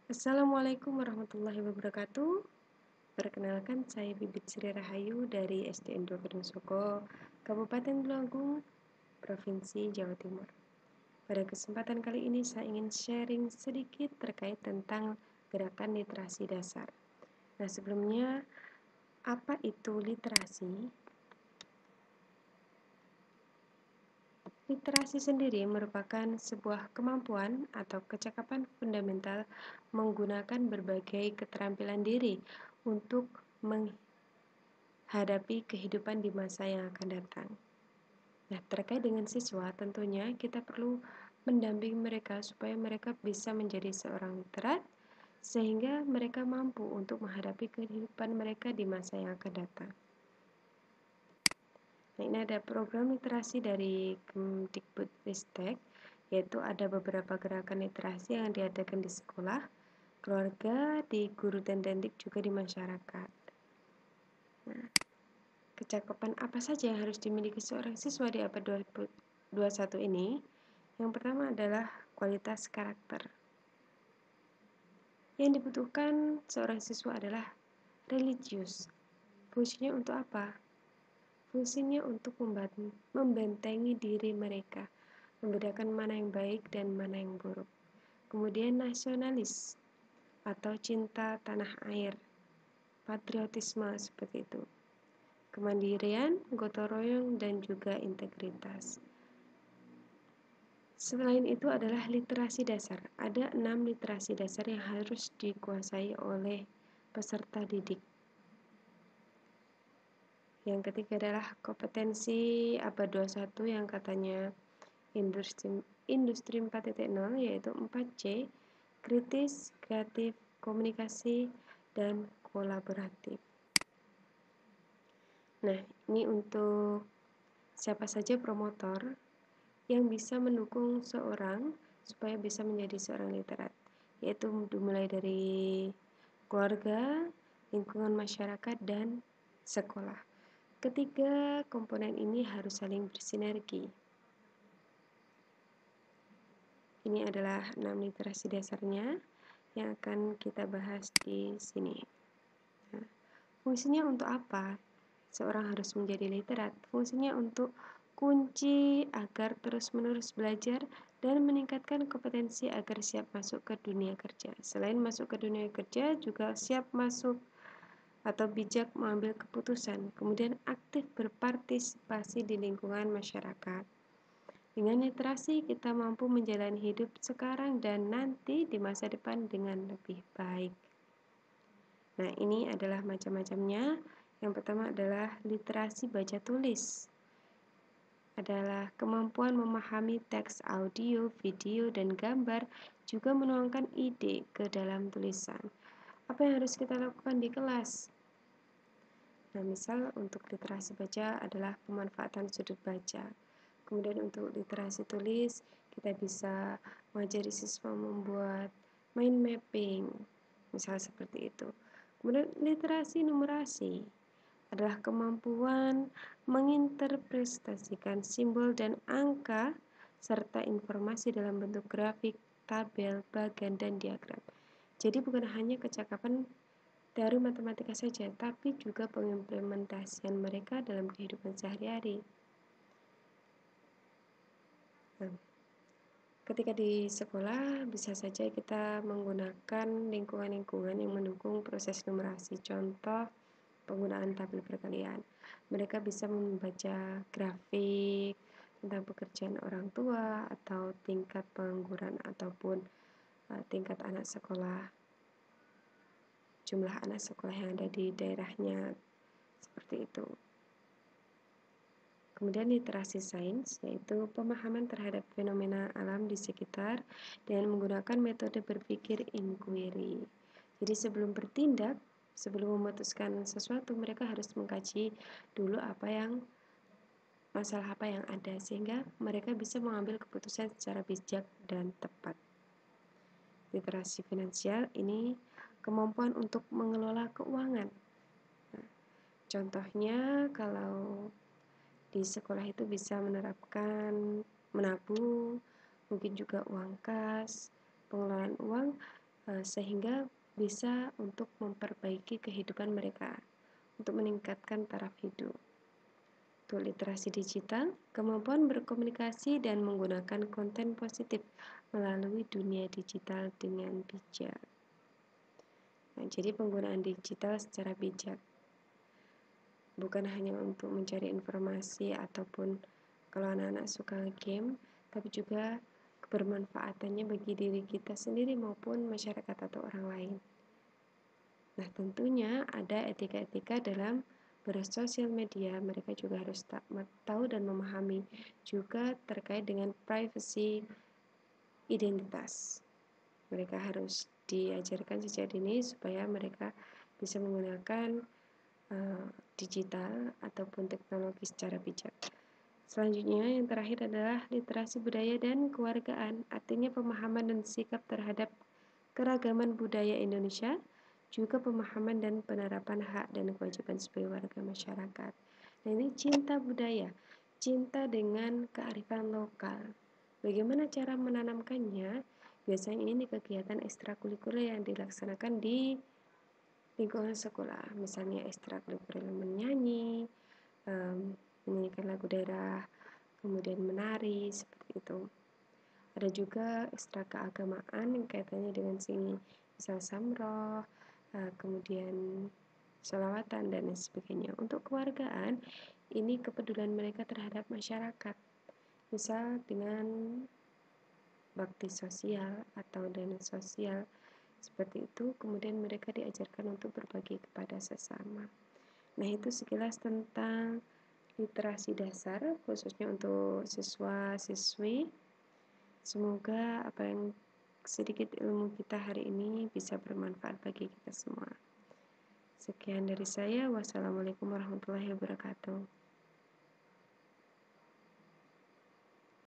Assalamualaikum warahmatullahi wabarakatuh. Perkenalkan, saya Bibit Sri Rahayu dari SDN 2 Gedung Soko, Kabupaten Tulungagung, Provinsi Jawa Timur. Pada kesempatan kali ini saya ingin sharing sedikit terkait tentang gerakan literasi dasar. Nah, sebelumnya, apa itu literasi? Literasi sendiri merupakan sebuah kemampuan atau kecakapan fundamental menggunakan berbagai keterampilan diri untuk menghadapi kehidupan di masa yang akan datang. Nah, terkait dengan siswa, tentunya kita perlu mendampingi mereka supaya mereka bisa menjadi seorang literat, sehingga mereka mampu untuk menghadapi kehidupan mereka di masa yang akan datang. Nah, ini ada program literasi dari Kemdikbudristek, yaitu ada beberapa gerakan literasi yang diadakan di sekolah, keluarga, di guru dan didik, juga di masyarakat. Nah, kecakapan apa saja yang harus dimiliki seorang siswa di abad 2021 ini? Yang pertama adalah kualitas karakter. Yang dibutuhkan seorang siswa adalah religius. Fungsinya untuk apa? Fungsinya untuk membentengi diri mereka, membedakan mana yang baik dan mana yang buruk. Kemudian nasionalis atau cinta tanah air, patriotisme seperti itu. Kemandirian, gotong royong, dan juga integritas. Selain itu adalah literasi dasar. Ada 6 literasi dasar yang harus dikuasai oleh peserta didik. Yang ketiga adalah kompetensi abad 21 yang katanya industri 4.0, yaitu 4C, kritis, kreatif, komunikasi, dan kolaboratif. Nah, ini untuk siapa saja promotor yang bisa mendukung seorang supaya bisa menjadi seorang literat, yaitu dimulai dari keluarga, lingkungan masyarakat, dan sekolah. Ketiga komponen ini harus saling bersinergi. Ini adalah 6 literasi dasarnya yang akan kita bahas di sini. Nah, fungsinya untuk apa? Seorang harus menjadi literat. Fungsinya untuk kunci agar terus-menerus belajar dan meningkatkan kompetensi agar siap masuk ke dunia kerja. Selain masuk ke dunia kerja, juga siap masuk atau bijak mengambil keputusan, kemudian aktif berpartisipasi di lingkungan masyarakat. Dengan literasi, kita mampu menjalani hidup sekarang dan nanti di masa depan dengan lebih baik. Nah, ini adalah macam-macamnya. Yang pertama adalah literasi baca tulis. Adalah kemampuan memahami teks audio, video, dan gambar, juga menuangkan ide ke dalam tulisan. Apa yang harus kita lakukan di kelas? Nah, misal untuk literasi baca adalah pemanfaatan sudut baca. Kemudian untuk literasi tulis, kita bisa mengajari siswa membuat mind mapping, misal seperti itu. Kemudian literasi numerasi adalah kemampuan menginterpretasikan simbol dan angka serta informasi dalam bentuk grafik, tabel, bagan, dan diagram. Jadi bukan hanya kecakapan dari matematika saja, tapi juga pengimplementasian mereka dalam kehidupan sehari-hari. Nah, ketika di sekolah, bisa saja kita menggunakan lingkungan-lingkungan yang mendukung proses numerasi. Contoh, penggunaan tabel perkalian. Mereka bisa membaca grafik tentang pekerjaan orang tua atau tingkat pengangguran ataupun tingkat anak sekolah, jumlah anak sekolah yang ada di daerahnya, seperti itu. Kemudian literasi sains, yaitu pemahaman terhadap fenomena alam di sekitar dengan menggunakan metode berpikir inquiry. Jadi sebelum bertindak, sebelum memutuskan sesuatu, mereka harus mengkaji dulu masalah apa yang ada, sehingga mereka bisa mengambil keputusan secara bijak dan tepat. Literasi finansial ini kemampuan untuk mengelola keuangan. Nah, contohnya kalau di sekolah itu bisa menerapkan menabung, mungkin juga uang kas, pengelolaan uang sehingga bisa untuk memperbaiki kehidupan mereka, untuk meningkatkan taraf hidup. Untuk literasi digital, kemampuan berkomunikasi dan menggunakan konten positif melalui dunia digital dengan bijak. Nah, jadi penggunaan digital secara bijak bukan hanya untuk mencari informasi ataupun kalau anak-anak suka game, tapi juga kebermanfaatannya bagi diri kita sendiri maupun masyarakat atau orang lain. Nah, tentunya ada etika-etika dalam bersosial media. Mereka juga harus tahu dan memahami juga terkait dengan privacy identitas. Mereka harus diajarkan sejak dini supaya mereka bisa menggunakan digital ataupun teknologi secara bijak. Selanjutnya yang terakhir adalah literasi budaya dan kewargaan, artinya pemahaman dan sikap terhadap keragaman budaya Indonesia, juga pemahaman dan penerapan hak dan kewajiban sebagai warga masyarakat. Nah, ini cinta budaya, cinta dengan kearifan lokal. Bagaimana cara menanamkannya? Biasanya ini kegiatan ekstrakurikuler yang dilaksanakan di lingkungan sekolah, misalnya ekstrakurikuler menyanyi, menyanyikan lagu daerah, kemudian menari, seperti itu. Ada juga ekstra keagamaan yang kaitannya dengan sini, misal samroh, kemudian sholawatan dan lain sebagainya. Untuk kewargaan, ini kepedulian mereka terhadap masyarakat, misal dengan bakti sosial atau dana sosial seperti itu. Kemudian mereka diajarkan untuk berbagi kepada sesama. Nah, itu sekilas tentang literasi dasar khususnya untuk siswa-siswi. Semoga apa yang sedikit ilmu kita hari ini bisa bermanfaat bagi kita semua. Sekian dari saya. Wassalamualaikum warahmatullahi wabarakatuh.